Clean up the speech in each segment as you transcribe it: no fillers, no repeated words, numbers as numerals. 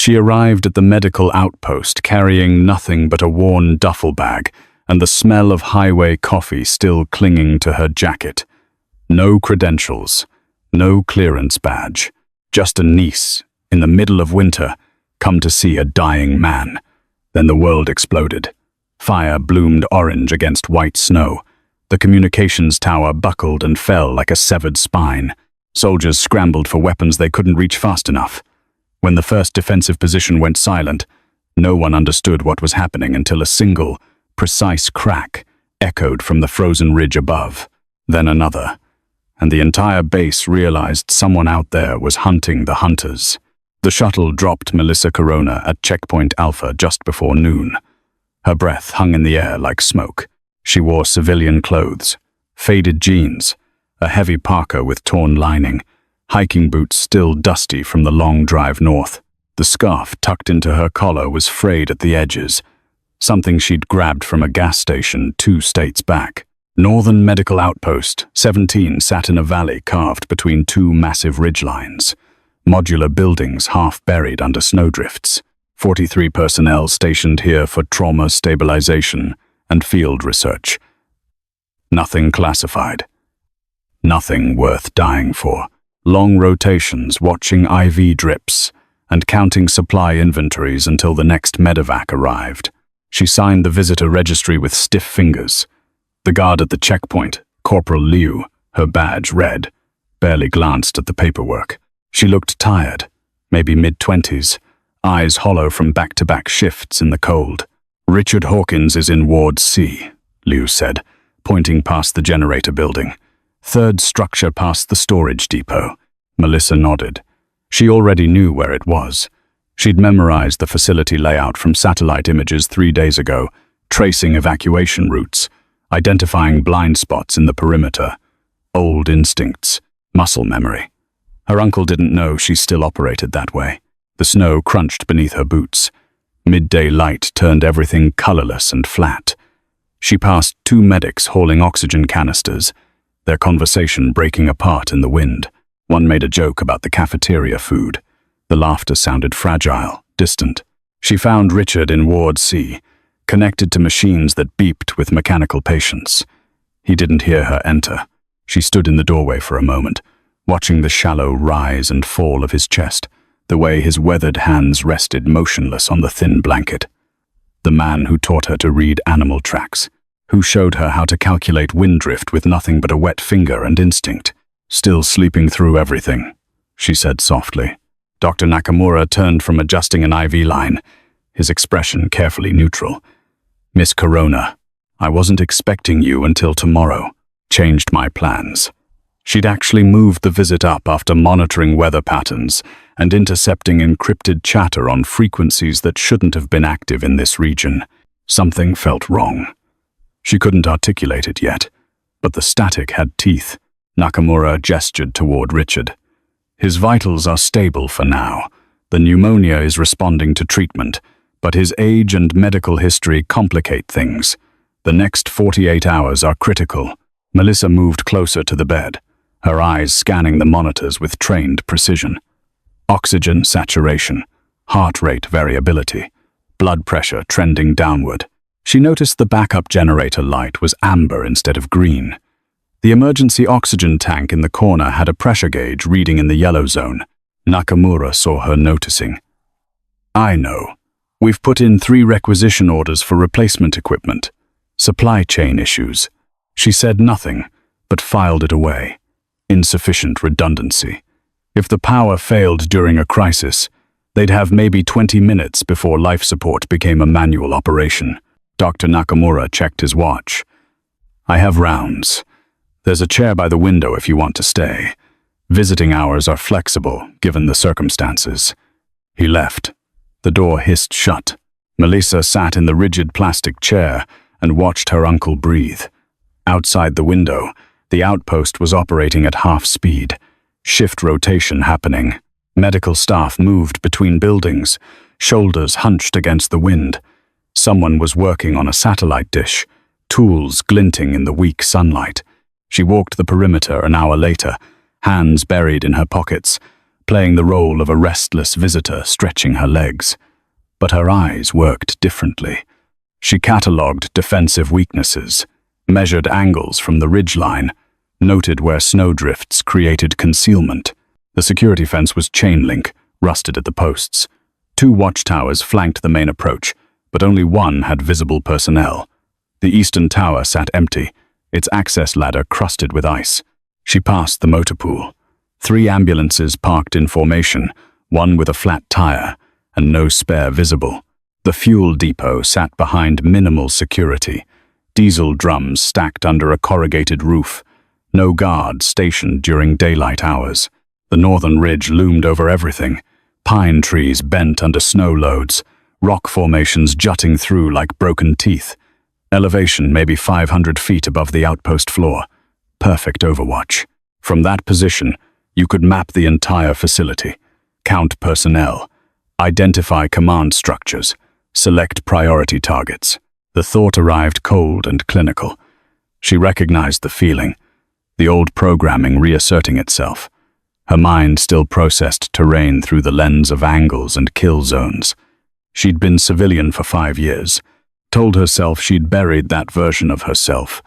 She arrived at the medical outpost carrying nothing but a worn duffel bag and the smell of highway coffee still clinging to her jacket. No credentials, no clearance badge, just a niece, in the middle of winter, come to see a dying man. Then the world exploded. Fire bloomed orange against white snow. The communications tower buckled and fell like a severed spine. Soldiers scrambled for weapons they couldn't reach fast enough. When the first defensive position went silent, no one understood what was happening until a single, precise crack echoed from the frozen ridge above. Then another, and the entire base realized someone out there was hunting the hunters. The shuttle dropped Melisa Corona at checkpoint Alpha just before noon. Her breath hung in the air like smoke. She wore civilian clothes, faded jeans, a heavy parka with torn lining, hiking boots still dusty from the long drive north. The scarf tucked into her collar was frayed at the edges, something she'd grabbed from a gas station 2 states back. Northern Medical Outpost 17 sat in a valley carved between 2 massive ridgelines. Modular buildings half buried under snowdrifts. 43 personnel stationed here for trauma stabilization and field research. Nothing classified. Nothing worth dying for. Long rotations watching IV drips and counting supply inventories until the next medevac arrived. She signed the visitor registry with stiff fingers. The guard at the checkpoint, Corporal Liu, her badge red, barely glanced at the paperwork. She looked tired, maybe mid-20s, eyes hollow from back-to-back shifts in the cold. "Richard Hawkins is in Ward C," Liu said, pointing past the generator building. "Third structure past the storage depot." Melisa nodded. She already knew where it was. She'd memorized the facility layout from satellite images 3 days ago, tracing evacuation routes, identifying blind spots in the perimeter. Old instincts, muscle memory. Her uncle didn't know she still operated that way. The snow crunched beneath her boots. Midday light turned everything colorless and flat. She passed 2 medics hauling oxygen canisters, their conversation breaking apart in the wind. One made a joke about the cafeteria food. The laughter sounded fragile, distant. She found Richard in Ward C, connected to machines that beeped with mechanical patience. He didn't hear her enter. She stood in the doorway for a moment, watching the shallow rise and fall of his chest, the way his weathered hands rested motionless on the thin blanket. The man who taught her to read animal tracks, who showed her how to calculate wind drift with nothing but a wet finger and instinct. "Still sleeping through everything," she said softly. Dr. Nakamura turned from adjusting an IV line, his expression carefully neutral. "Miss Corona, I wasn't expecting you until tomorrow. Changed my plans." She'd actually moved the visit up after monitoring weather patterns and intercepting encrypted chatter on frequencies that shouldn't have been active in this region. Something felt wrong. She couldn't articulate it yet, but the static had teeth. Nakamura gestured toward Richard. "His vitals are stable for now. The pneumonia is responding to treatment, but his age and medical history complicate things. The next 48 hours are critical." Melisa moved closer to the bed, her eyes scanning the monitors with trained precision. Oxygen saturation, heart rate variability, blood pressure trending downward. She noticed the backup generator light was amber instead of green. The emergency oxygen tank in the corner had a pressure gauge reading in the yellow zone. Nakamura saw her noticing. "I know. We've put in 3 requisition orders for replacement equipment. Supply chain issues." She said nothing, but filed it away. Insufficient redundancy. If the power failed during a crisis, they'd have maybe 20 minutes before life support became a manual operation. Dr. Nakamura checked his watch. "I have rounds. There's a chair by the window if you want to stay. Visiting hours are flexible, given the circumstances." He left. The door hissed shut. Melisa sat in the rigid plastic chair and watched her uncle breathe. Outside the window, the outpost was operating at half speed, shift rotation happening. Medical staff moved between buildings, shoulders hunched against the wind. Someone was working on a satellite dish, tools glinting in the weak sunlight. She walked the perimeter an hour later, hands buried in her pockets, playing the role of a restless visitor stretching her legs. But her eyes worked differently. She catalogued defensive weaknesses, measured angles from the ridgeline, noted where snowdrifts created concealment. The security fence was chain link, rusted at the posts. 2 watchtowers flanked the main approach, but only one had visible personnel. The eastern tower sat empty, its access ladder crusted with ice. She passed the motor pool. 3 ambulances parked in formation, one with a flat tire, and no spare visible. The fuel depot sat behind minimal security, diesel drums stacked under a corrugated roof, no guard stationed during daylight hours. The northern ridge loomed over everything, pine trees bent under snow loads, rock formations jutting through like broken teeth. Elevation maybe 500 feet above the outpost floor. Perfect overwatch. From that position, you could map the entire facility, count personnel, identify command structures, select priority targets. The thought arrived cold and clinical. She recognized the feeling, the old programming reasserting itself. Her mind still processed terrain through the lens of angles and kill zones. She'd been civilian for 5 years, told herself she'd buried that version of herself,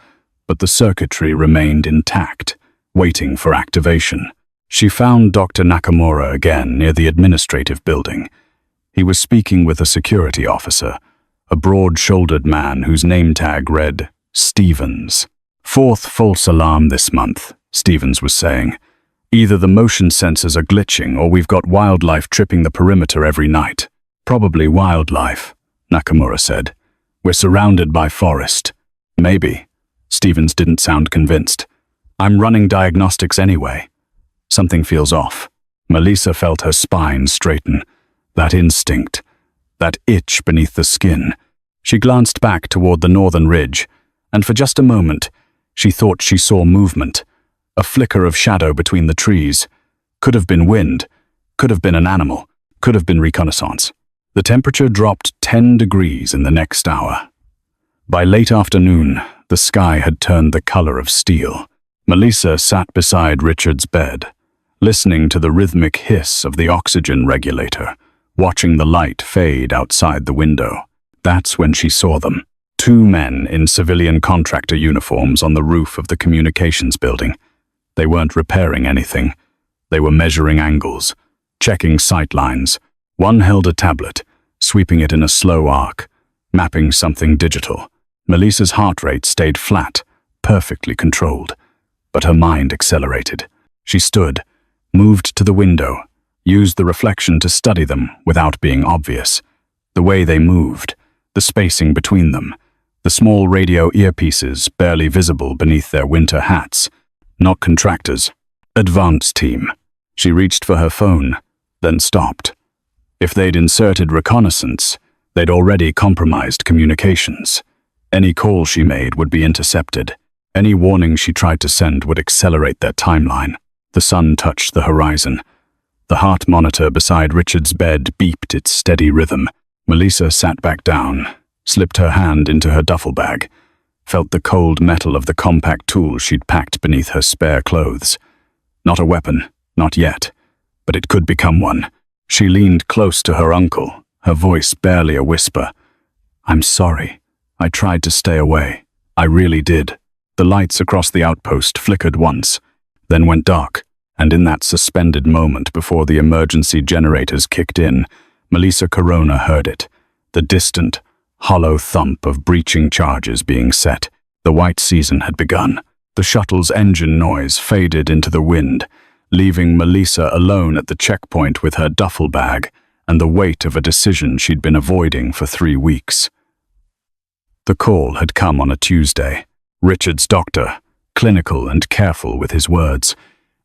but the circuitry remained intact, waiting for activation. She found Dr. Nakamura again near the administrative building. He was speaking with a security officer, a broad-shouldered man whose name tag read Stevens. 4th false alarm this month, Stevens was saying. Either the motion sensors are glitching or we've got wildlife tripping the perimeter every night. Probably wildlife, Nakamura said. We're surrounded by forest. Maybe. Stevens didn't sound convinced. I'm running diagnostics anyway. Something feels off. Melisa felt her spine straighten. That instinct. That itch beneath the skin. She glanced back toward the northern ridge, and for just a moment, she thought she saw movement. A flicker of shadow between the trees. Could have been wind. Could have been an animal. Could have been reconnaissance. The temperature dropped 10 degrees in the next hour. By late afternoon, the sky had turned the color of steel. Melisa sat beside Richard's bed, listening to the rhythmic hiss of the oxygen regulator, watching the light fade outside the window. That's when she saw them. 2 men in civilian contractor uniforms on the roof of the communications building. They weren't repairing anything. They were measuring angles, checking sight lines. One held a tablet, sweeping it in a slow arc, mapping something digital. Melisa's heart rate stayed flat, perfectly controlled. But her mind accelerated. She stood, moved to the window, used the reflection to study them without being obvious. The way they moved, the spacing between them, the small radio earpieces barely visible beneath their winter hats. Not contractors. Advance team. She reached for her phone, then stopped. If they'd inserted reconnaissance, they'd already compromised communications. Any call she made would be intercepted. Any warning she tried to send would accelerate their timeline. The sun touched the horizon. The heart monitor beside Richard's bed beeped its steady rhythm. Melisa sat back down, slipped her hand into her duffel bag, felt the cold metal of the compact tool she'd packed beneath her spare clothes. Not a weapon, not yet, but it could become one. She leaned close to her uncle, her voice barely a whisper. I'm sorry. I tried to stay away. I really did. The lights across the outpost flickered once, then went dark, and in that suspended moment before the emergency generators kicked in, Melisa Corona heard it, the distant, hollow thump of breaching charges being set. The white season had begun. The shuttle's engine noise faded into the wind, leaving Melisa alone at the checkpoint with her duffel bag and the weight of a decision she'd been avoiding for 3 weeks. The call had come on a Tuesday. Richard's doctor, clinical and careful with his words,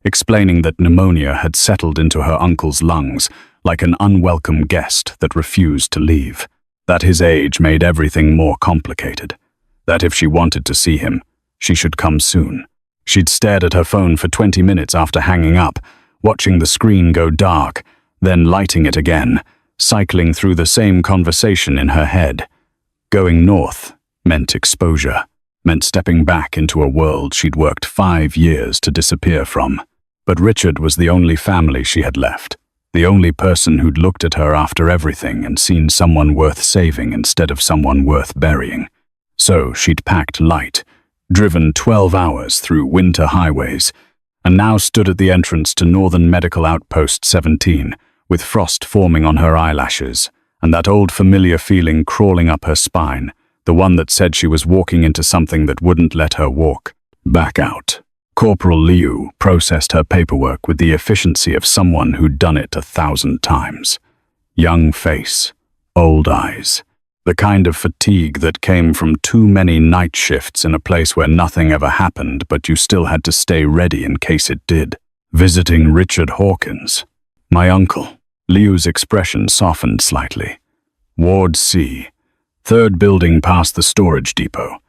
explaining that pneumonia had settled into her uncle's lungs like an unwelcome guest that refused to leave. That his age made everything more complicated. That if she wanted to see him, she should come soon. She'd stared at her phone for 20 minutes after hanging up, watching the screen go dark, then lighting it again, cycling through the same conversation in her head. Going north meant exposure, meant stepping back into a world she'd worked 5 years to disappear from. But Richard was the only family she had left, the only person who'd looked at her after everything and seen someone worth saving instead of someone worth burying. So she'd packed light, driven 12 hours through winter highways, and now stood at the entrance to Northern Medical Outpost 17, with frost forming on her eyelashes, and that old familiar feeling crawling up her spine, the one that said she was walking into something that wouldn't let her walk back out. Corporal Liu processed her paperwork with the efficiency of someone who'd done it 1,000 times. Young face, old eyes, the kind of fatigue that came from too many night shifts in a place where nothing ever happened, but you still had to stay ready in case it did. Visiting Richard Hawkins, my uncle. Liu's expression softened slightly. Ward C, third building past the storage depot.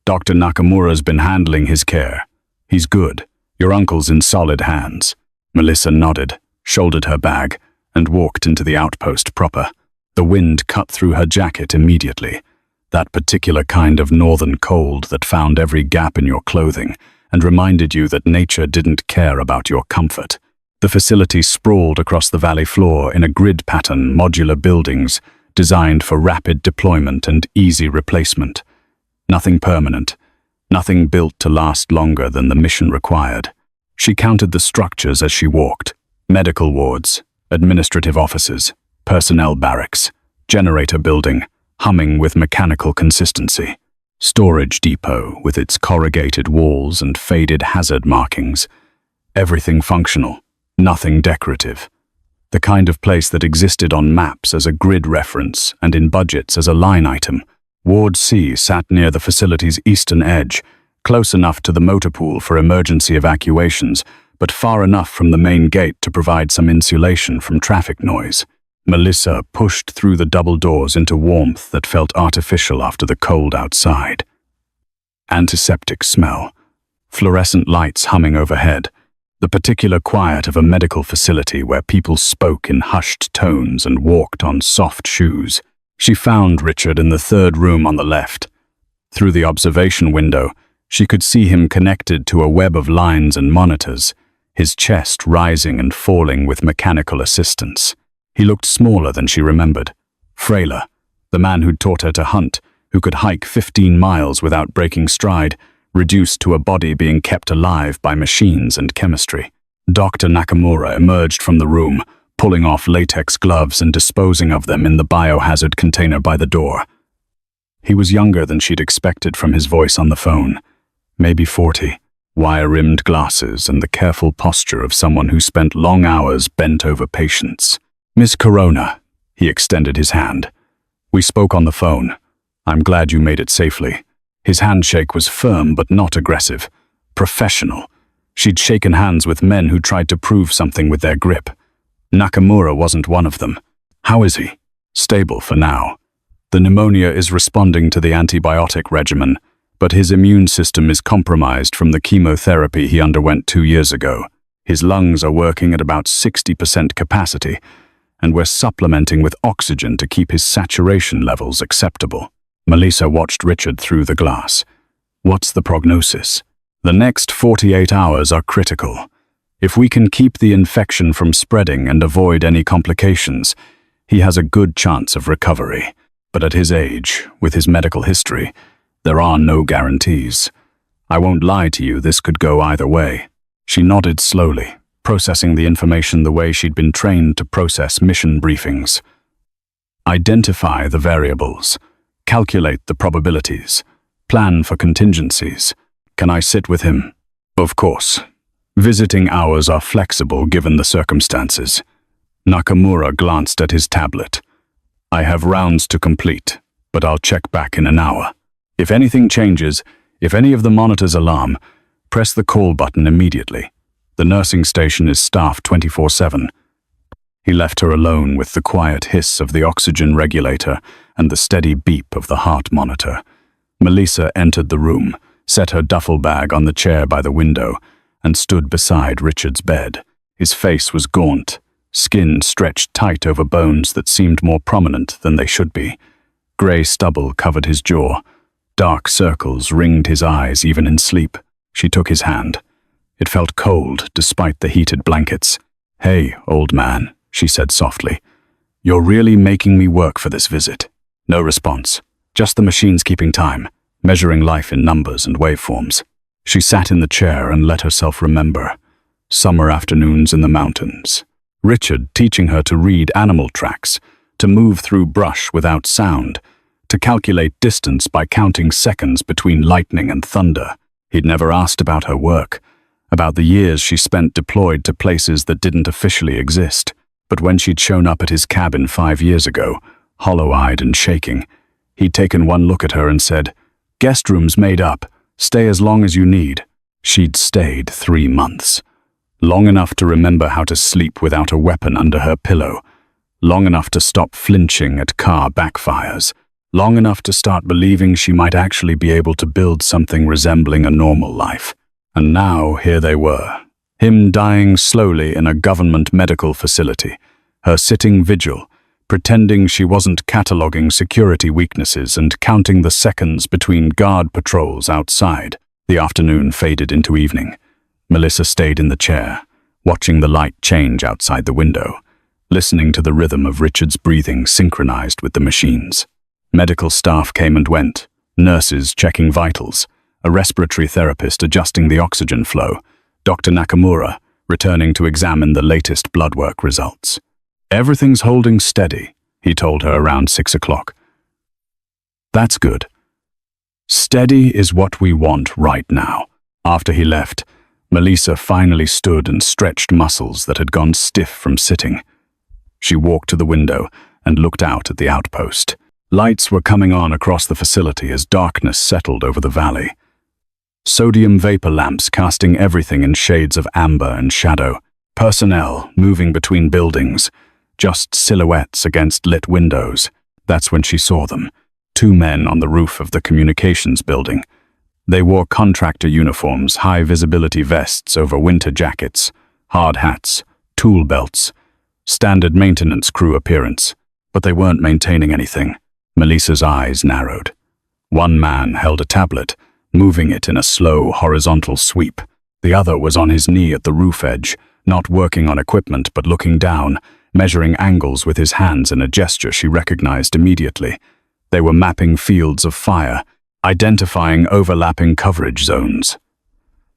Dr. Nakamura's been handling his care. He's good. Your uncle's in solid hands. Melisa nodded, shouldered her bag, and walked into the outpost proper. The wind cut through her jacket immediately, that particular kind of northern cold that found every gap in your clothing and reminded you that nature didn't care about your comfort. The facility sprawled across the valley floor in a grid pattern, modular buildings designed for rapid deployment and easy replacement. Nothing permanent, nothing built to last longer than the mission required. She counted the structures as she walked: medical wards, administrative offices, personnel barracks, generator building, humming with mechanical consistency, storage depot with its corrugated walls and faded hazard markings. Everything functional, nothing decorative. The kind of place that existed on maps as a grid reference and in budgets as a line item. Ward C sat near the facility's eastern edge, close enough to the motor pool for emergency evacuations, but far enough from the main gate to provide some insulation from traffic noise. Melisa pushed through the double doors into warmth that felt artificial after the cold outside. Antiseptic smell, fluorescent lights humming overhead, the particular quiet of a medical facility where people spoke in hushed tones and walked on soft shoes. She found Richard in the third room on the left. Through the observation window, she could see him connected to a web of lines and monitors, his chest rising and falling with mechanical assistance. He looked smaller than she remembered. Frailer, the man who'd taught her to hunt, who could hike 15 miles without breaking stride, reduced to a body being kept alive by machines and chemistry. Dr. Nakamura emerged from the room, pulling off latex gloves and disposing of them in the biohazard container by the door. He was younger than she'd expected from his voice on the phone. Maybe 40, wire-rimmed glasses and the careful posture of someone who spent long hours bent over patients. Miss Corona, he extended his hand. We spoke on the phone. I'm glad you made it safely. His handshake was firm but not aggressive. Professional. She'd shaken hands with men who tried to prove something with their grip. Nakamura wasn't one of them. How is he? Stable for now. The pneumonia is responding to the antibiotic regimen, but his immune system is compromised from the chemotherapy he underwent 2 years ago. His lungs are working at about 60% capacity, and we're supplementing with oxygen to keep his saturation levels acceptable. Melisa watched Richard through the glass. What's the prognosis? The next 48 hours are critical. If we can keep the infection from spreading and avoid any complications, he has a good chance of recovery. But at his age, with his medical history, there are no guarantees. I won't lie to you, this could go either way. She nodded slowly, processing the information the way she'd been trained to process mission briefings. Identify the variables, calculate the probabilities, plan for contingencies. Can I sit with him? Of course. Visiting hours are flexible given the circumstances. Nakamura glanced at his tablet. I have rounds to complete, but I'll check back in an hour. If anything changes, if any of the monitors alarm, press the call button immediately. The nursing station is staffed 24/7. He left her alone with the quiet hiss of the oxygen regulator and the steady beep of the heart monitor. Melisa entered the room, set her duffel bag on the chair by the window, and stood beside Richard's bed. His face was gaunt, skin stretched tight over bones that seemed more prominent than they should be. Grey stubble covered his jaw. Dark circles ringed his eyes even in sleep. She took his hand. It felt cold, despite the heated blankets. "Hey, old man," she said softly. "You're really making me work for this visit." No response. Just the machines keeping time, measuring life in numbers and waveforms. She sat in the chair and let herself remember. Summer afternoons in the mountains. Richard teaching her to read animal tracks, to move through brush without sound, to calculate distance by counting seconds between lightning and thunder. He'd never asked about her work, about the years she spent deployed to places that didn't officially exist. But when she'd shown up at his cabin 5 years ago, hollow-eyed and shaking, he'd taken one look at her and said, "Guest room's made up. Stay as long as you need." She'd stayed 3 months. Long enough to remember how to sleep without a weapon under her pillow. Long enough to stop flinching at car backfires. Long enough to start believing she might actually be able to build something resembling a normal life. And now here they were. Him dying slowly in a government medical facility. Her sitting vigil, pretending she wasn't cataloging security weaknesses and counting the seconds between guard patrols outside. The afternoon faded into evening. Melisa stayed in the chair, watching the light change outside the window, listening to the rhythm of Richard's breathing synchronized with the machines. Medical staff came and went, nurses checking vitals, a respiratory therapist adjusting the oxygen flow, Dr. Nakamura returning to examine the latest blood work results. "Everything's holding steady," he told her around 6 o'clock. "That's good. Steady is what we want right now." After he left, Melisa finally stood and stretched muscles that had gone stiff from sitting. She walked to the window and looked out at the outpost. Lights were coming on across the facility as darkness settled over the valley. Sodium vapor lamps casting everything in shades of amber and shadow. Personnel moving between buildings, just silhouettes against lit windows. That's when she saw them. 2 men on the roof of the communications building. They wore contractor uniforms, high-visibility vests over winter jackets, hard hats, tool belts, standard maintenance crew appearance. But they weren't maintaining anything. Melisa's eyes narrowed. One man held a tablet, moving it in a slow, horizontal sweep. The other was on his knee at the roof edge, not working on equipment but looking down, measuring angles with his hands in a gesture she recognized immediately. They were mapping fields of fire, identifying overlapping coverage zones,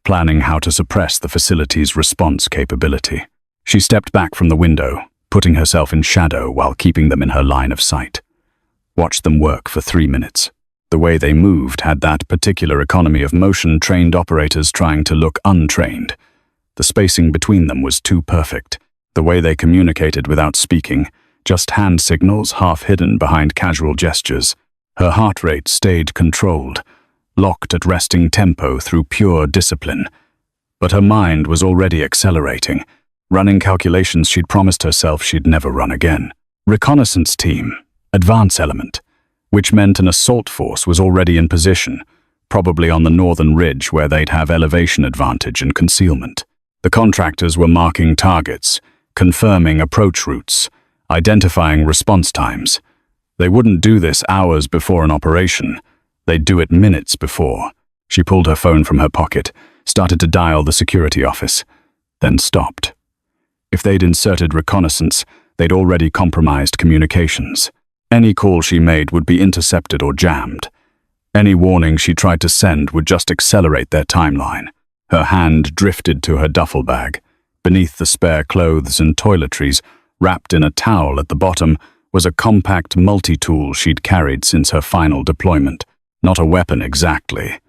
planning how to suppress the facility's response capability. She stepped back from the window, putting herself in shadow while keeping them in her line of sight. Watched them work for 3 minutes. The way they moved had that particular economy of motion trained operators trying to look untrained. The spacing between them was too perfect. The way they communicated without speaking, just hand signals half hidden behind casual gestures. Her heart rate stayed controlled, locked at resting tempo through pure discipline. But her mind was already accelerating, running calculations she'd promised herself she'd never run again. Reconnaissance team, advance element, which meant an assault force was already in position, probably on the northern ridge where they'd have elevation advantage and concealment. The contractors were marking targets, confirming approach routes, identifying response times. They wouldn't do this hours before an operation. They'd do it minutes before. She pulled her phone from her pocket, started to dial the security office, then stopped. If they'd inserted reconnaissance, they'd already compromised communications. Any call she made would be intercepted or jammed. Any warning she tried to send would just accelerate their timeline. Her hand drifted to her duffel bag. Beneath the spare clothes and toiletries, wrapped in a towel at the bottom, was a compact multi-tool she'd carried since her final deployment. Not a weapon exactly,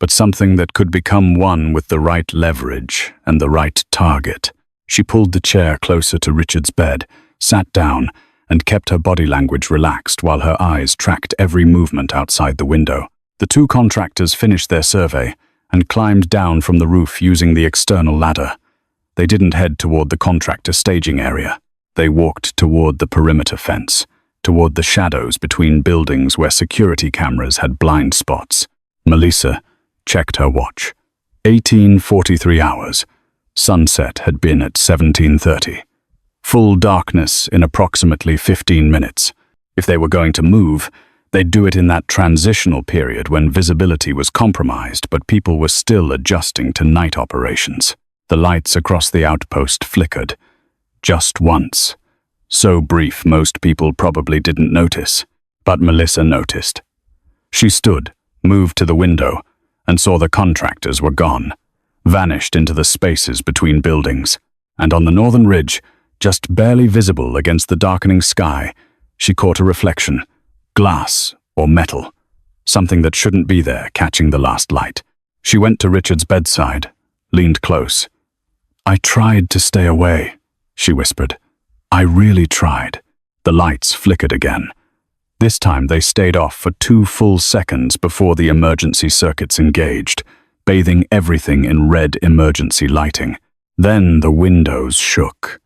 but something that could become one with the right leverage and the right target. She pulled the chair closer to Richard's bed, sat down, and kept her body language relaxed while her eyes tracked every movement outside the window. The 2 contractors finished their survey and climbed down from the roof using the external ladder. They didn't head toward the contractor staging area. They walked toward the perimeter fence, toward the shadows between buildings where security cameras had blind spots. Melisa checked her watch. 18:43 hours. Sunset had been at 17:30. Full darkness in approximately 15 minutes. If they were going to move, they'd do it in that transitional period when visibility was compromised but people were still adjusting to night operations. The lights across the outpost flickered. Just once. So brief most people probably didn't notice. But Melisa noticed. She stood, moved to the window, and saw the contractors were gone, vanished into the spaces between buildings. And on the northern ridge, just barely visible against the darkening sky, she caught a reflection. Glass or metal. Something that shouldn't be there, catching the last light. She went to Richard's bedside, leaned close. "I tried to stay away," she whispered. "I really tried." The lights flickered again. This time they stayed off for 2 full seconds before the emergency circuits engaged, bathing everything in red emergency lighting. Then the windows shook.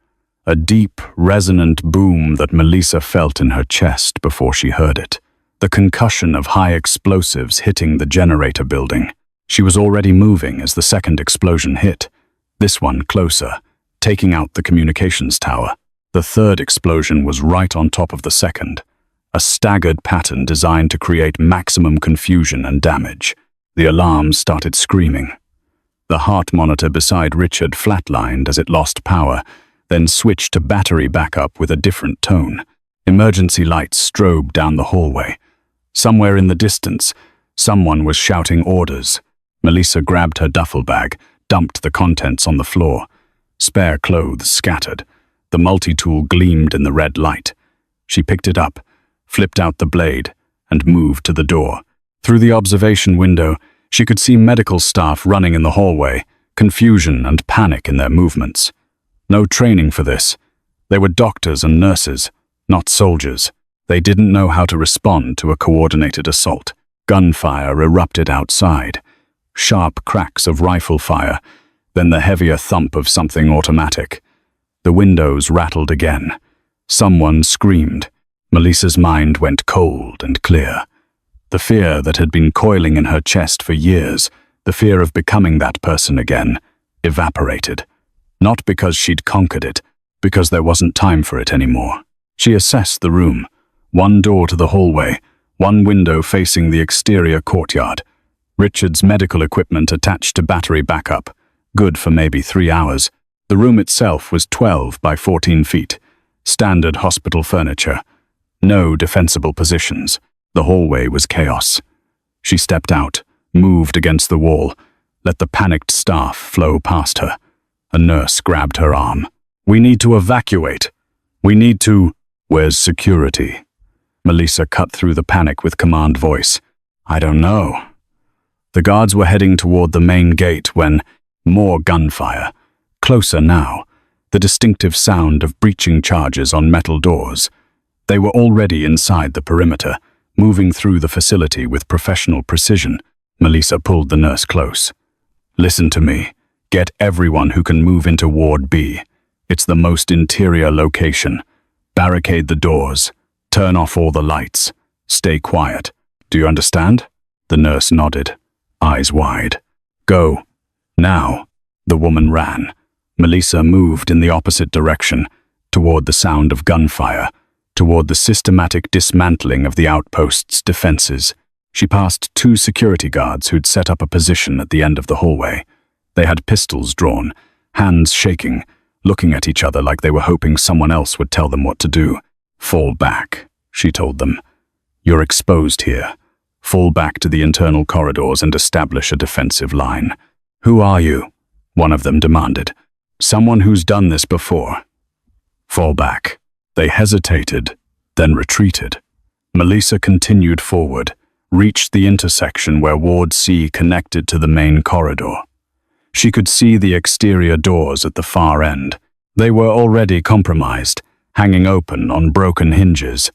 A deep, resonant boom that Melisa felt in her chest before she heard it. The concussion of high explosives hitting the generator building. She was already moving as the second explosion hit. This one closer, taking out the communications tower. The third explosion was right on top of the second. A staggered pattern designed to create maximum confusion and damage. The alarms started screaming. The heart monitor beside Richard flatlined as it lost power, then switched to battery backup with a different tone. Emergency lights strobed down the hallway. Somewhere in the distance, someone was shouting orders. Melisa grabbed her duffel bag, dumped the contents on the floor. Spare clothes scattered. The multi-tool gleamed in the red light. She picked it up, flipped out the blade, and moved to the door. Through the observation window, she could see medical staff running in the hallway, confusion and panic in their movements. No training for this. They were doctors and nurses, not soldiers. They didn't know how to respond to a coordinated assault. Gunfire erupted outside. Sharp cracks of rifle fire, then the heavier thump of something automatic. The windows rattled again. Someone screamed. Melisa's mind went cold and clear. The fear that had been coiling in her chest for years, the fear of becoming that person again, evaporated. Not because she'd conquered it, because there wasn't time for it anymore. She assessed the room. One door to the hallway, one window facing the exterior courtyard. Richard's medical equipment attached to battery backup, good for maybe 3 hours. The room itself was 12 by 14 feet. Standard hospital furniture. No defensible positions. The hallway was chaos. She stepped out, moved against the wall, let the panicked staff flow past her. A nurse grabbed her arm. "We need to evacuate. We need to—" "Where's security?" Melisa cut through the panic with command voice. "I don't know." The guards were heading toward the main gate when more gunfire. Closer now, the distinctive sound of breaching charges on metal doors. They were already inside the perimeter, moving through the facility with professional precision. Melisa pulled the nurse close. "Listen to me. Get everyone who can move into Ward B. It's the most interior location. Barricade the doors. Turn off all the lights. Stay quiet. Do you understand?" The nurse nodded, eyes wide. "Go. Now." The woman ran. Melisa moved in the opposite direction, toward the sound of gunfire, toward the systematic dismantling of the outpost's defenses. She passed 2 security guards who'd set up a position at the end of the hallway. They had pistols drawn, hands shaking, looking at each other like they were hoping someone else would tell them what to do. "Fall back," she told them. "You're exposed here. Fall back to the internal corridors and establish a defensive line." "Who are you?" one of them demanded. "Someone who's done this before." "Fall back." They hesitated, then retreated. Melisa continued forward, reached the intersection where Ward C connected to the main corridor. She could see the exterior doors at the far end. They were already compromised, hanging open on broken hinges.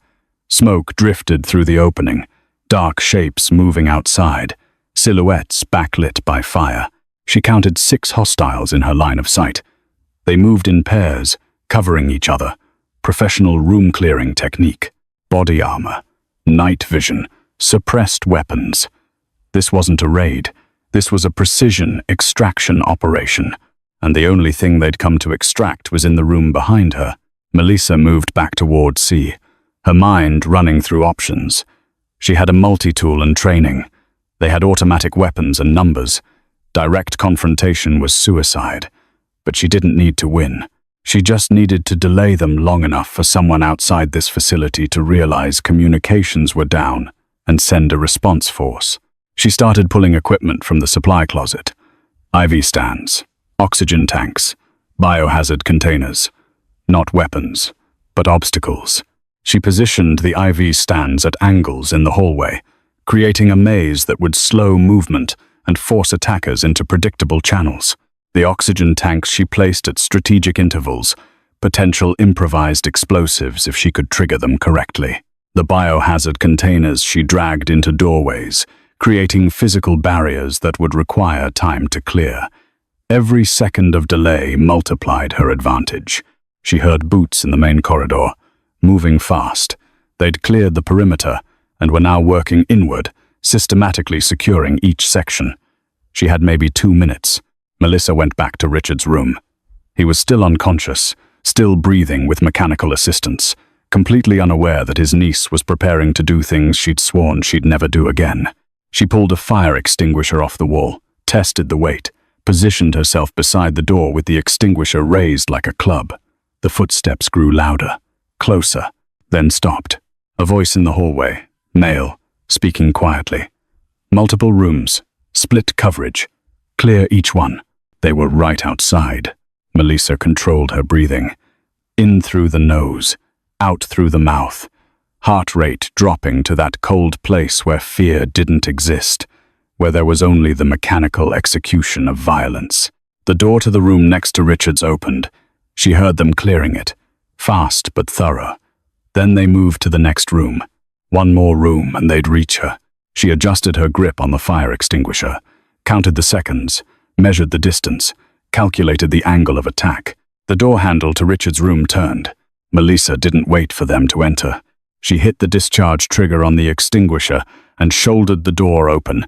Smoke drifted through the opening, dark shapes moving outside, silhouettes backlit by fire. She counted 6 hostiles in her line of sight. They moved in pairs, covering each other. Professional room-clearing technique. Body armor. Night vision. Suppressed weapons. This wasn't a raid. This was a precision extraction operation, and the only thing they'd come to extract was in the room behind her. Melisa moved back to Ward C, her mind running through options. She had a multi-tool and training. They had automatic weapons and numbers. Direct confrontation was suicide. but she didn't need to win. She just needed to delay them long enough for someone outside this facility to realize communications were down and send a response force. She started pulling equipment from the supply closet. IV stands, oxygen tanks, biohazard containers. Not weapons, but obstacles. She positioned the IV stands at angles in the hallway, creating a maze that would slow movement and force attackers into predictable channels. The oxygen tanks she placed at strategic intervals, potential improvised explosives if she could trigger them correctly. The biohazard containers she dragged into doorways, creating physical barriers that would require time to clear. Every second of delay multiplied her advantage. She heard boots in the main corridor, moving fast. They'd cleared the perimeter and were now working inward, systematically securing each section. She had maybe 2 minutes. Melisa went back to Richard's room. He was still unconscious, still breathing with mechanical assistance, completely unaware that his niece was preparing to do things she'd sworn she'd never do again. She pulled a fire extinguisher off the wall, tested the weight, positioned herself beside the door with the extinguisher raised like a club. The footsteps grew louder, closer, then stopped. A voice in the hallway, male, speaking quietly. Multiple rooms, split coverage. Clear each one. They were right outside. Melisa controlled her breathing. In through the nose, out through the mouth. Heart rate dropping to that cold place where fear didn't exist, where there was only the mechanical execution of violence. The door to the room next to Richard's opened. She heard them clearing it, fast but thorough. Then they moved to the next room. One more room and they'd reach her. She adjusted her grip on the fire extinguisher, counted the seconds, measured the distance, calculated the angle of attack. The door handle to Richard's room turned. Melisa didn't wait for them to enter. She hit the discharge trigger on the extinguisher and shouldered the door open,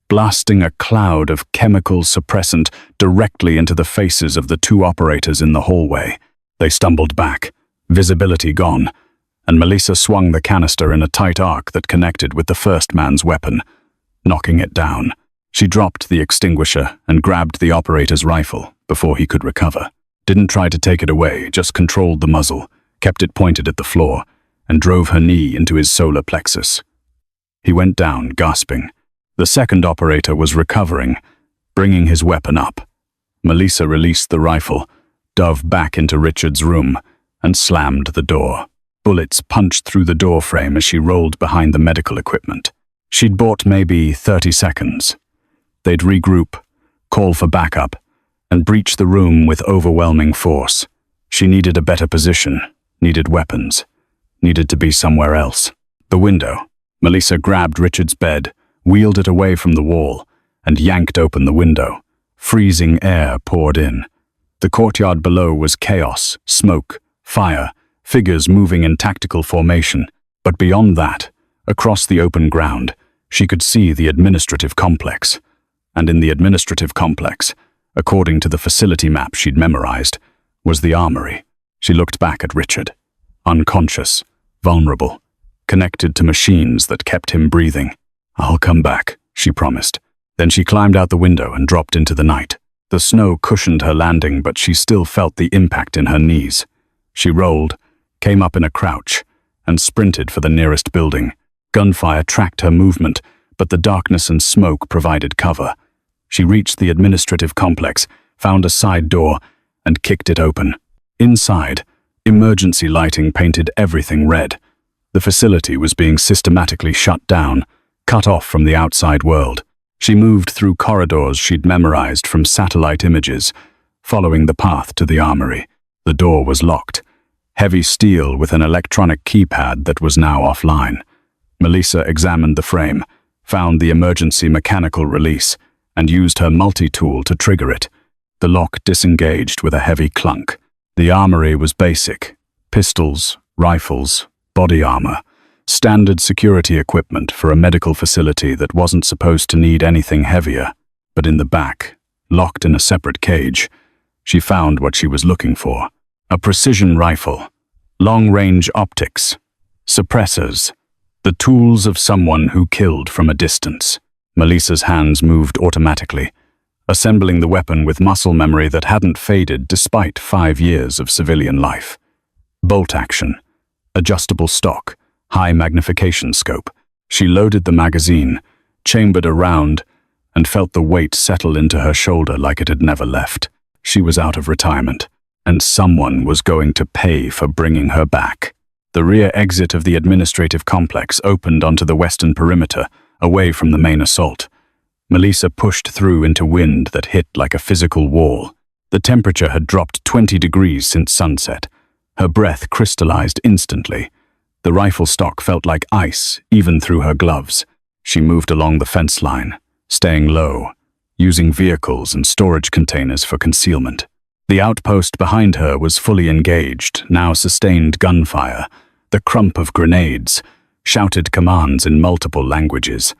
blasting a cloud of chemical suppressant directly into the faces of the 2 operators in the hallway. They stumbled back, visibility gone, and Melisa swung the canister in a tight arc that connected with the first man's weapon, knocking it down. She dropped the extinguisher and grabbed the operator's rifle before he could recover. Didn't try to take it away, just controlled the muzzle, kept it pointed at the floor, and drove her knee into his solar plexus. He went down, gasping. The second operator was recovering, bringing his weapon up. Melisa released the rifle, dove back into Richard's room, and slammed the door. Bullets punched through the door frame as she rolled behind the medical equipment. She'd bought maybe 30 seconds. They'd regroup, call for backup, and breach the room with overwhelming force. She needed a better position, needed weapons, needed to be somewhere else. The window. Melisa grabbed Richard's bed, wheeled it away from the wall, and yanked open the window. Freezing air poured in. The courtyard below was chaos, smoke, fire, figures moving in tactical formation. But beyond that, across the open ground, she could see the administrative complex. And in the administrative complex, according to the facility map she'd memorized, was the armory. She looked back at Richard, unconscious, vulnerable, connected to machines that kept him breathing. "I'll come back," she promised. Then she climbed out the window and dropped into the night. The snow cushioned her landing, but she still felt the impact in her knees. She rolled, came up in a crouch, and sprinted for the nearest building. Gunfire tracked her movement, but the darkness and smoke provided cover. She reached the administrative complex, found a side door, and kicked it open. Inside, emergency lighting painted everything red. The facility was being systematically shut down, cut off from the outside world. She moved through corridors she'd memorized from satellite images, following the path to the armory. The door was locked, heavy steel with an electronic keypad that was now offline. Melisa examined the frame, found the emergency mechanical release, and used her multi-tool to trigger it. The lock disengaged with a heavy clunk. The armory was basic: pistols, rifles, body armor, standard security equipment for a medical facility that wasn't supposed to need anything heavier. But in the back, locked in a separate cage, she found what she was looking for: a precision rifle, long-range optics, suppressors, the tools of someone who killed from a distance. Melisa's hands moved automatically. assembling the weapon with muscle memory that hadn't faded despite 5 years of civilian life. Bolt action, adjustable stock, high magnification scope. She loaded the magazine, chambered a round, and felt the weight settle into her shoulder like it had never left. She was out of retirement, and someone was going to pay for bringing her back. The rear exit of the administrative complex opened onto the western perimeter, away from the main assault. Melisa pushed through into wind that hit like a physical wall. The temperature had dropped 20 degrees since sunset. Her breath crystallized instantly. The rifle stock felt like ice, even through her gloves. She moved along the fence line, staying low, using vehicles and storage containers for concealment. The outpost behind her was fully engaged, now sustained gunfire, the crump of grenades, shouted commands in multiple languages.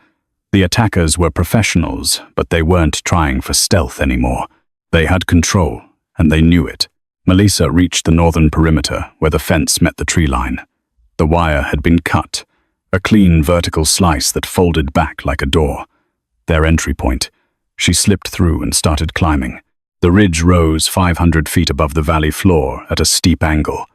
The attackers were professionals, but they weren't trying for stealth anymore. They had control, and they knew it. Melisa reached the northern perimeter, where the fence met the tree line. The wire had been cut, a clean vertical slice that folded back like a door. Their entry point. She slipped through and started climbing. The ridge rose 500 feet above the valley floor at a steep angle.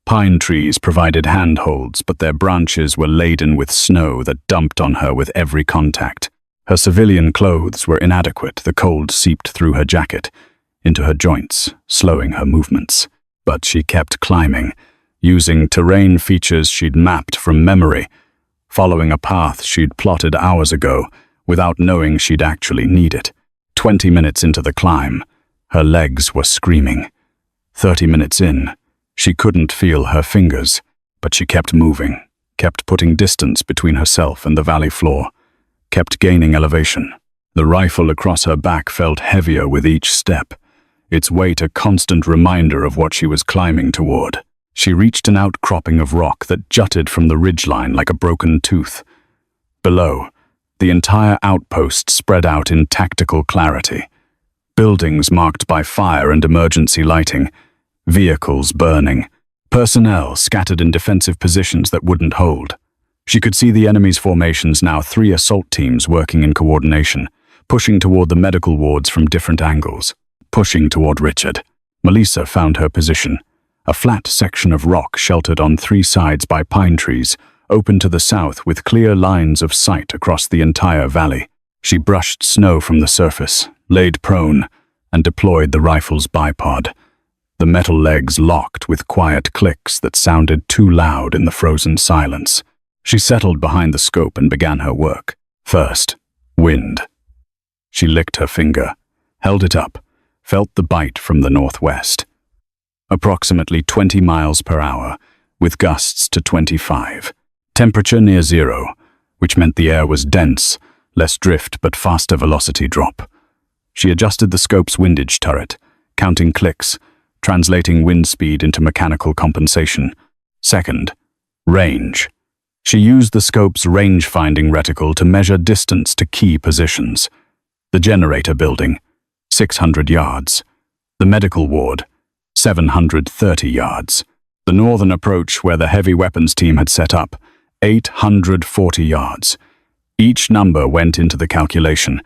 Pine trees provided handholds, but their branches were laden with snow that dumped on her with every contact. Her civilian clothes were inadequate. The cold seeped through her jacket, into her joints, slowing her movements. But she kept climbing, using terrain features she'd mapped from memory, following a path she'd plotted hours ago without knowing she'd actually need it. 20 minutes into the climb, her legs were screaming. 30 minutes in, she couldn't feel her fingers, but she kept moving, kept putting distance between herself and the valley floor, kept gaining elevation. The rifle across her back felt heavier with each step, its weight a constant reminder of what she was climbing toward. She reached an outcropping of rock that jutted from the ridgeline like a broken tooth. Below, the entire outpost spread out in tactical clarity. Buildings marked by fire and emergency lighting, vehicles burning, personnel scattered in defensive positions that wouldn't hold. She could see the enemy's formations now, 3 assault teams working in coordination, pushing toward the medical wards from different angles, pushing toward Richard. Melisa found her position, a flat section of rock sheltered on 3 sides by pine trees, open to the south with clear lines of sight across the entire valley. She brushed snow from the surface, laid prone, and deployed the rifle's bipod. The metal legs locked with quiet clicks that sounded too loud in the frozen silence. She settled behind the scope and began her work. First, wind. She licked her finger, held it up, felt the bite from the northwest. Approximately 20 miles per hour, with gusts to 25. Temperature near 0, which meant the air was dense, less drift but faster velocity drop. She adjusted the scope's windage turret, counting clicks, translating wind speed into mechanical compensation. Second, range. She used the scope's range-finding reticle to measure distance to key positions. The generator building, 600 yards. The medical ward, 730 yards. The northern approach where the heavy weapons team had set up, 840 yards. Each number went into the calculation,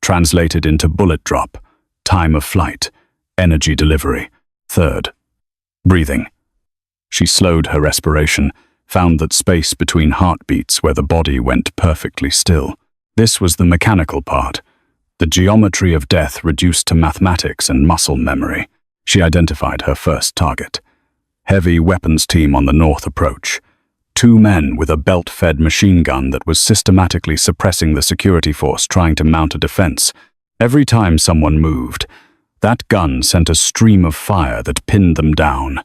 translated into bullet drop, time of flight, energy delivery. Third, breathing. She slowed her respiration, found that space between heartbeats where the body went perfectly still. This was the mechanical part, the geometry of death reduced to mathematics and muscle memory. She identified her first target. Heavy weapons team on the north approach. 2 men with a belt-fed machine gun that was systematically suppressing the security force trying to mount a defense. Every time someone moved, that gun sent a stream of fire that pinned them down.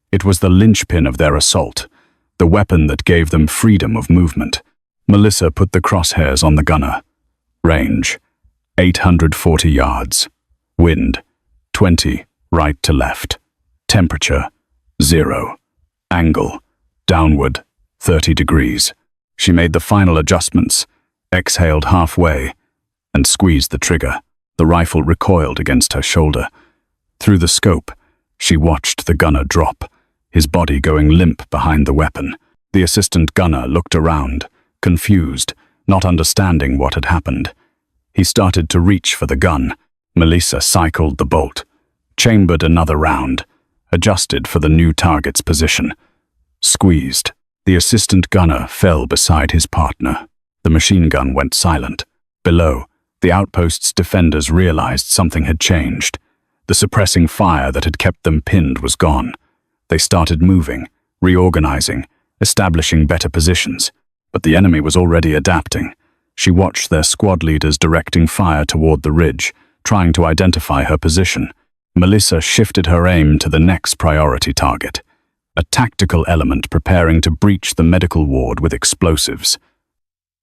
It was the linchpin of their assault, the weapon that gave them freedom of movement. Melisa put the crosshairs on the gunner. Range, 840 yards. Wind, 20, right to left. Temperature, 0. Angle, downward, 30 degrees. She made the final adjustments, exhaled halfway, and squeezed the trigger. The rifle recoiled against her shoulder. Through the scope, she watched the gunner drop, his body going limp behind the weapon. The assistant gunner looked around, confused, not understanding what had happened. He started to reach for the gun, Melisa cycled the bolt, chambered another round, adjusted for the new target's position. Squeezed. The assistant gunner fell beside his partner. The machine gun went silent. Below, the outpost's defenders realized something had changed. The suppressing fire that had kept them pinned was gone. They started moving, reorganizing, establishing better positions. But the enemy was already adapting. She watched their squad leaders directing fire toward the ridge, trying to identify her position. Melisa shifted her aim to the next priority target, a tactical element preparing to breach the medical ward with explosives.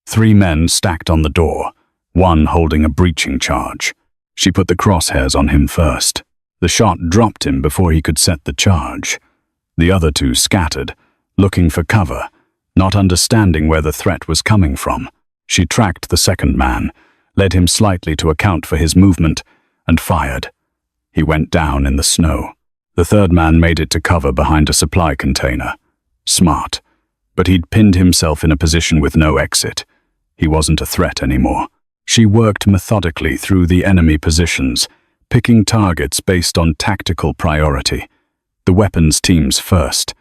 3 men stacked on the door, one holding a breaching charge. She put the crosshairs on him first. The shot dropped him before he could set the charge. The other 2 scattered, looking for cover, not understanding where the threat was coming from. She tracked the second man, led him slightly to account for his movement, and fired. He went down in the snow. The third man made it to cover behind a supply container. Smart. But he'd pinned himself in a position with no exit. He wasn't a threat anymore. She worked methodically through the enemy positions, picking targets based on tactical priority. The weapons teams first,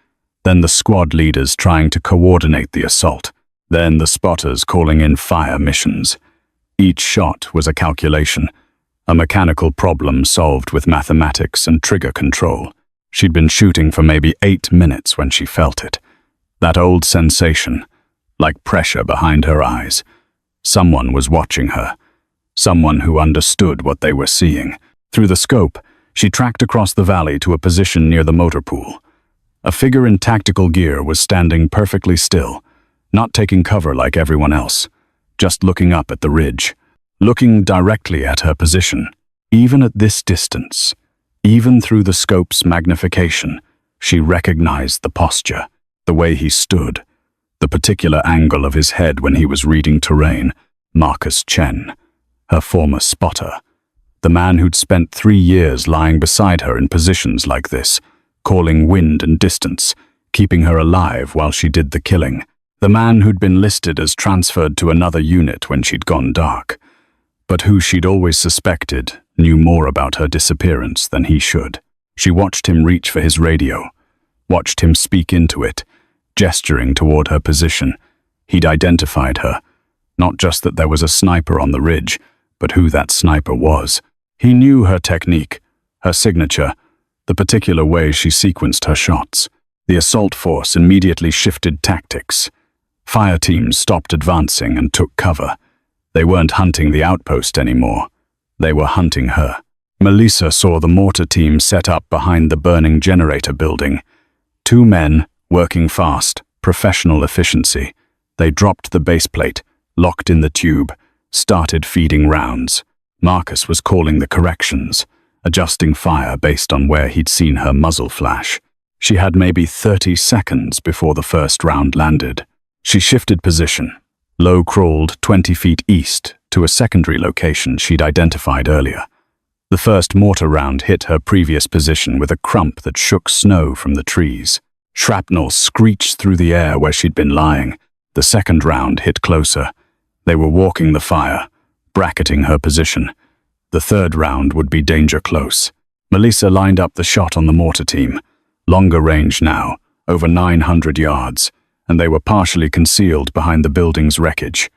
then the squad leaders trying to coordinate the assault, then the spotters calling in fire missions. Each shot was a calculation, a mechanical problem solved with mathematics and trigger control. She'd been shooting for maybe 8 minutes when she felt it. That old sensation, like pressure behind her eyes. Someone was watching her. Someone who understood what they were seeing. Through the scope, she tracked across the valley to a position near the motor pool. A figure in tactical gear was standing perfectly still, not taking cover like everyone else, just looking up at the ridge, looking directly at her position. Even at this distance, even through the scope's magnification, she recognized the posture, the way he stood, the particular angle of his head when he was reading terrain. Marcus Chen, her former spotter. The man who'd spent 3 years lying beside her in positions like this, calling wind and distance, keeping her alive while she did the killing. The man who'd been listed as transferred to another unit when she'd gone dark, but who she'd always suspected knew more about her disappearance than he should. She watched him reach for his radio, watched him speak into it, gesturing toward her position. He'd identified her, not just that there was a sniper on the ridge, but who that sniper was. He knew her technique, her signature, the particular way she sequenced her shots. The assault force immediately shifted tactics. Fire teams stopped advancing and took cover. They weren't hunting the outpost anymore. They were hunting her. Melisa saw the mortar team set up behind the burning generator building. 2 men, working fast, professional efficiency. They dropped the base plate, locked in the tube, started feeding rounds. Marcus was calling the corrections, adjusting fire based on where he'd seen her muzzle flash. She had maybe 30 seconds before the first round landed. She shifted position, low-crawled 20 feet east to a secondary location she'd identified earlier. The first mortar round hit her previous position with a crump that shook snow from the trees. Shrapnel screeched through the air where she'd been lying. The second round hit closer. They were walking the fire, bracketing her position. The third round would be danger close. Melisa lined up the shot on the mortar team. Longer range now, over 900 yards, and they were partially concealed behind the building's wreckage.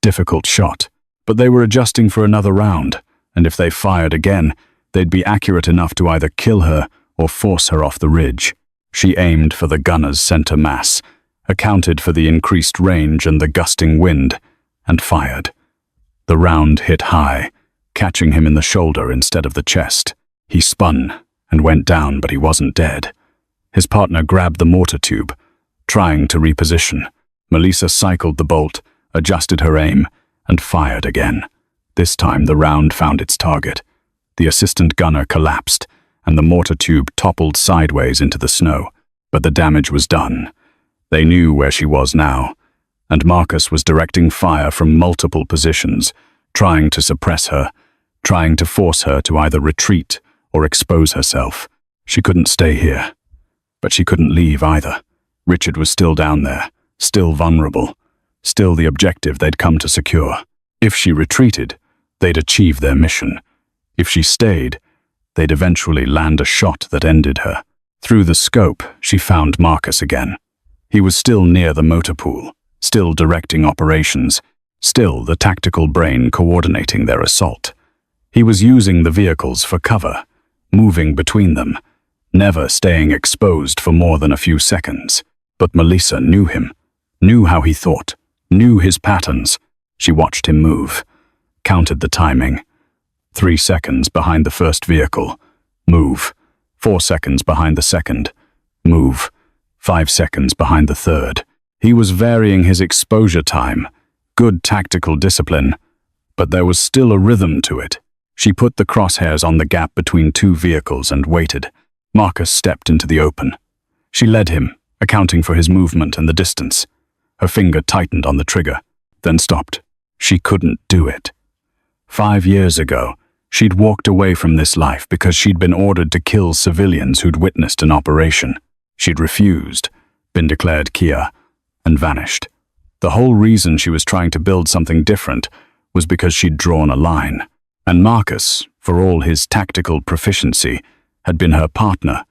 Difficult shot, but they were adjusting for another round, and if they fired again, they'd be accurate enough to either kill her or force her off the ridge. She aimed for the gunner's center mass, accounted for the increased range and the gusting wind, and fired. The round hit high, catching him in the shoulder instead of the chest. He spun and went down, but he wasn't dead. His partner grabbed the mortar tube, trying to reposition. Melisa cycled the bolt, adjusted her aim, and fired again. This time the round found its target. The assistant gunner collapsed, and the mortar tube toppled sideways into the snow. But the damage was done. They knew where she was now, and Marcus was directing fire from multiple positions, trying to suppress her, trying to force her to either retreat or expose herself. She couldn't stay here, but she couldn't leave either. Richard was still down there, still vulnerable, still the objective they'd come to secure. If she retreated, they'd achieve their mission. If she stayed, they'd eventually land a shot that ended her. Through the scope, she found Marcus again. He was still near the motor pool, still directing operations, still the tactical brain coordinating their assault. He was using the vehicles for cover, moving between them, never staying exposed for more than a few seconds. But Melisa knew him, knew how he thought, knew his patterns. She watched him move, counted the timing. 3 seconds behind the first vehicle. Move. 4 seconds behind the second. Move. 5 seconds behind the third. He was varying his exposure time. Good tactical discipline. But there was still a rhythm to it. She put the crosshairs on the gap between 2 vehicles and waited. Marcus stepped into the open. She led him, accounting for his movement and the distance. Her finger tightened on the trigger, then stopped. She couldn't do it. 5 years ago, she'd walked away from this life because she'd been ordered to kill civilians who'd witnessed an operation. She'd refused, been declared Kia, and vanished. The whole reason she was trying to build something different was because she'd drawn a line. And Marcus, for all his tactical proficiency, had been her partner,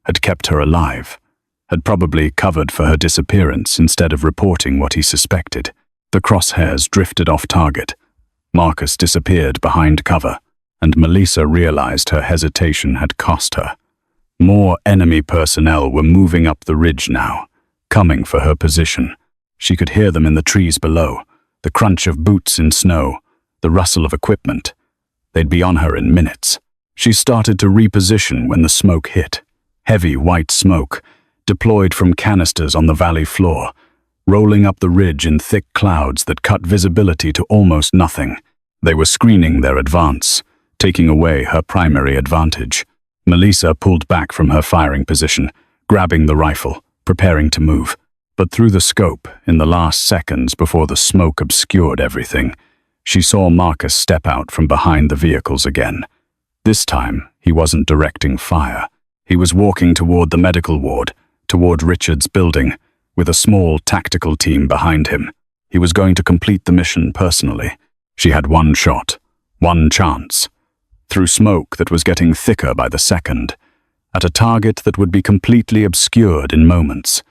had kept her alive, had probably covered for her disappearance instead of reporting what he suspected. The crosshairs drifted off target. Marcus disappeared behind cover, and Melisa realized her hesitation had cost her. More enemy personnel were moving up the ridge now, coming for her position. She could hear them in the trees below, the crunch of boots in snow, the rustle of equipment. They'd be on her in minutes. She started to reposition when the smoke hit. Heavy white smoke, deployed from canisters on the valley floor, rolling up the ridge in thick clouds that cut visibility to almost nothing. They were screening their advance, taking away her primary advantage. Melisa pulled back from her firing position, grabbing the rifle, preparing to move. But through the scope, in the last seconds before the smoke obscured everything, she saw Marcus step out from behind the vehicles again. This time, he wasn't directing fire. He was walking toward the medical ward, toward Richard's building, with a small tactical team behind him. He was going to complete the mission personally. She had one shot, one chance. Through smoke that was getting thicker by the second, at a target that would be completely obscured in moments,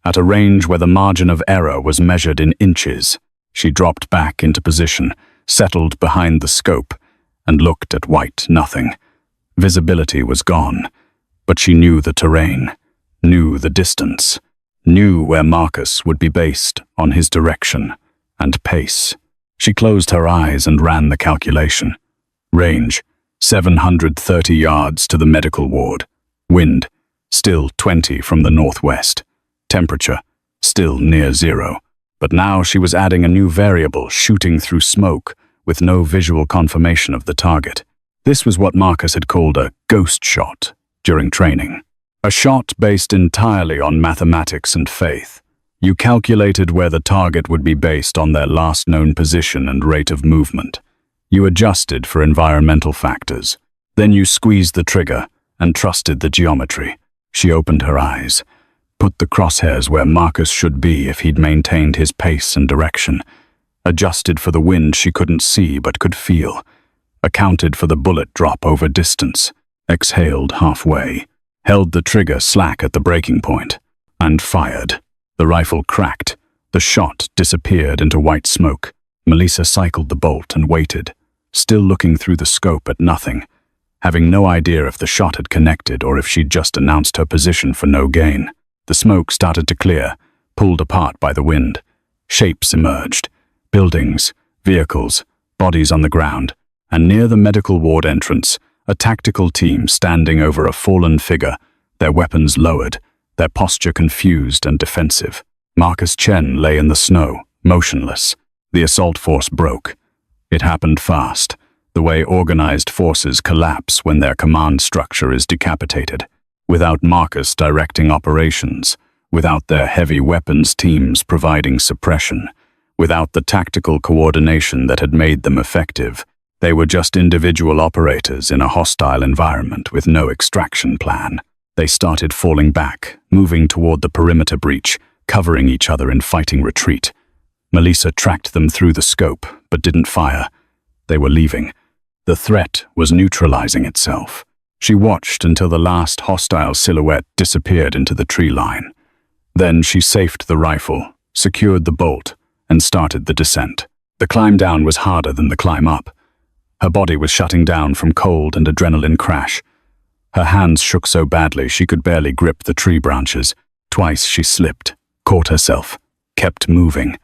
at a range where the margin of error was measured in inches. She dropped back into position, settled behind the scope, and looked at white nothing. Visibility was gone, but she knew the terrain, knew the distance, knew where Marcus would be based on his direction and pace. She closed her eyes and ran the calculation. Range, 730 yards to the medical ward. Wind, still 20 from the northwest. Temperature, still near zero. But now she was adding a new variable, shooting through smoke, with no visual confirmation of the target. This was what Marcus had called a ghost shot during training. A shot based entirely on mathematics and faith. You calculated where the target would be based on their last known position and rate of movement. You adjusted for environmental factors. Then you squeezed the trigger and trusted the geometry. She opened her eyes, put the crosshairs where Marcus should be if he'd maintained his pace and direction, adjusted for the wind she couldn't see but could feel, accounted for the bullet drop over distance, exhaled halfway, held the trigger slack at the breaking point, and fired. The rifle cracked. The shot disappeared into white smoke. Melisa cycled the bolt and waited, still looking through the scope at nothing, having no idea if the shot had connected or if she'd just announced her position for no gain. The smoke started to clear, pulled apart by the wind. Shapes emerged. Buildings, vehicles, bodies on the ground, and near the medical ward entrance, a tactical team standing over a fallen figure, their weapons lowered, their posture confused and defensive. Marcus Chen lay in the snow, motionless. The assault force broke. It happened fast, the way organized forces collapse when their command structure is decapitated. Without Marcus directing operations, without their heavy weapons teams providing suppression, without the tactical coordination that had made them effective, they were just individual operators in a hostile environment with no extraction plan. They started falling back, moving toward the perimeter breach, covering each other in fighting retreat. Melisa tracked them through the scope, but didn't fire. They were leaving. The threat was neutralizing itself. She watched until the last hostile silhouette disappeared into the tree line. Then she safed the rifle, secured the bolt, and started the descent. The climb down was harder than the climb up. Her body was shutting down from cold and adrenaline crash. Her hands shook so badly she could barely grip the tree branches. Twice she slipped, caught herself, kept moving.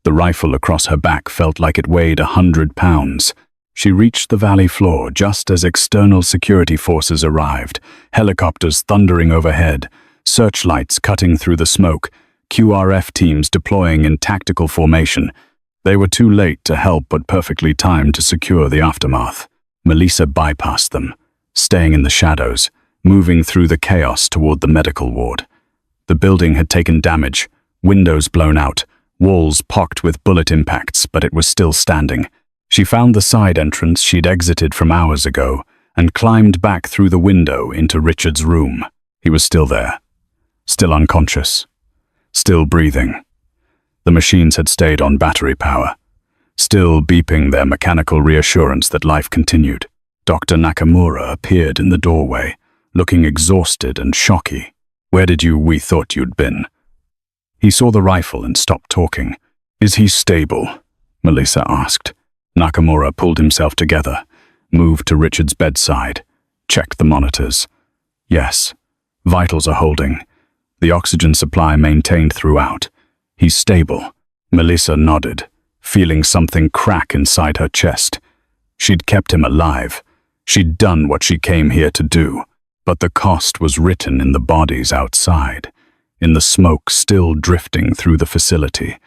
The rifle across her back felt like it weighed 100 pounds. She reached the valley floor just as external security forces arrived, helicopters thundering overhead, searchlights cutting through the smoke, QRF teams deploying in tactical formation. They were too late to help but perfectly timed to secure the aftermath. Melisa bypassed them, staying in the shadows, moving through the chaos toward the medical ward. The building had taken damage, windows blown out, walls pocked with bullet impacts, but it was still standing. She found the side entrance she'd exited from hours ago and climbed back through the window into Richard's room. He was still there, still unconscious, still breathing. The machines had stayed on battery power, still beeping their mechanical reassurance that life continued. Dr. Nakamura appeared in the doorway, looking exhausted and shocky. "We thought you'd been?" He saw the rifle and stopped talking. "Is he stable?" Melisa asked. Nakamura pulled himself together, moved to Richard's bedside, checked the monitors. "Yes, vitals are holding. The oxygen supply maintained throughout. He's stable." Melisa nodded, feeling something crack inside her chest. She'd kept him alive. She'd done what she came here to do. But the cost was written in the bodies outside, in the smoke still drifting through the facility,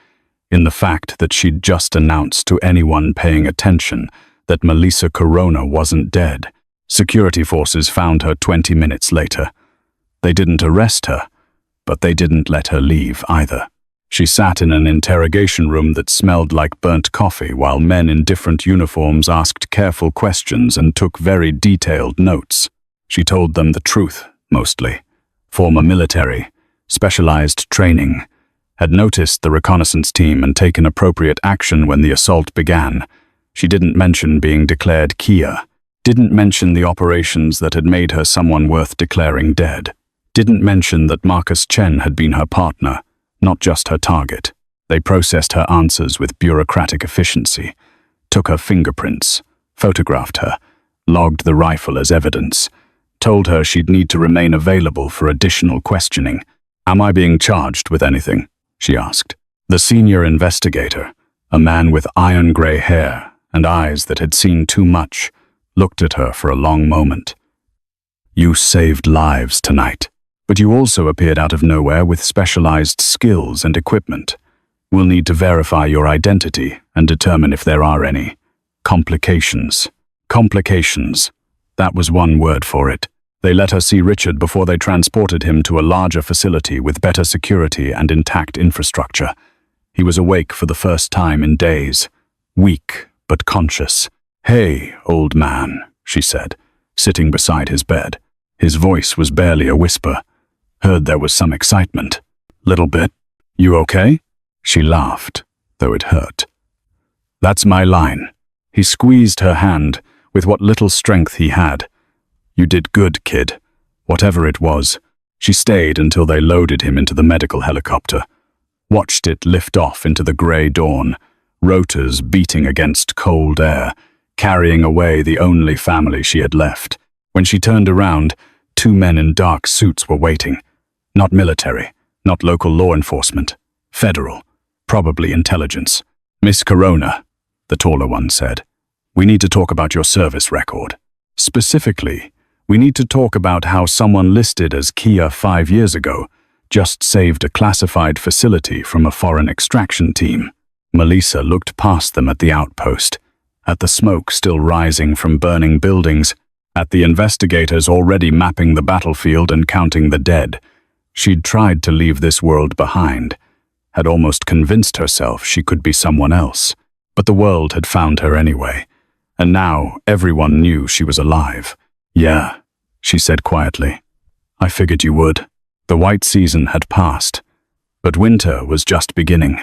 in the fact that she'd just announced to anyone paying attention that Melisa Corona wasn't dead. Security forces found her 20 minutes later. They didn't arrest her, but they didn't let her leave either. She sat in an interrogation room that smelled like burnt coffee while men in different uniforms asked careful questions and took very detailed notes. She told them the truth, mostly. Former military, specialized training, had noticed the reconnaissance team and taken appropriate action when the assault began. She didn't mention being declared Kia, didn't mention the operations that had made her someone worth declaring dead, didn't mention that Marcus Chen had been her partner, not just her target. They processed her answers with bureaucratic efficiency, took her fingerprints, photographed her, logged the rifle as evidence, told her she'd need to remain available for additional questioning. "Am I being charged with anything?" she asked. The senior investigator, a man with iron-gray hair and eyes that had seen too much, looked at her for a long moment. "You saved lives tonight, but you also appeared out of nowhere with specialized skills and equipment. We'll need to verify your identity and determine if there are any complications." Complications. That was one word for it. They let her see Richard before they transported him to a larger facility with better security and intact infrastructure. He was awake for the first time in days, weak but conscious. "Hey, old man," she said, sitting beside his bed. His voice was barely a whisper. Heard there was some excitement. "Little bit. You okay?" She laughed, though it hurt. "That's my line." He squeezed her hand with what little strength he had. "You did good, kid. Whatever it was." She stayed until they loaded him into the medical helicopter, watched it lift off into the grey dawn, rotors beating against cold air, carrying away the only family she had left. When she turned around, 2 men in dark suits were waiting. Not military, not local law enforcement. Federal, probably intelligence. "Miss Corona," the taller one said, "we need to talk about your service record. Specifically, we need to talk about how someone listed as Kia 5 years ago just saved a classified facility from a foreign extraction team." Melisa looked past them at the outpost, at the smoke still rising from burning buildings, at the investigators already mapping the battlefield and counting the dead. She'd tried to leave this world behind, had almost convinced herself she could be someone else, but the world had found her anyway, and now everyone knew she was alive. "Yeah," she said quietly. "I figured you would." The white season had passed, but winter was just beginning.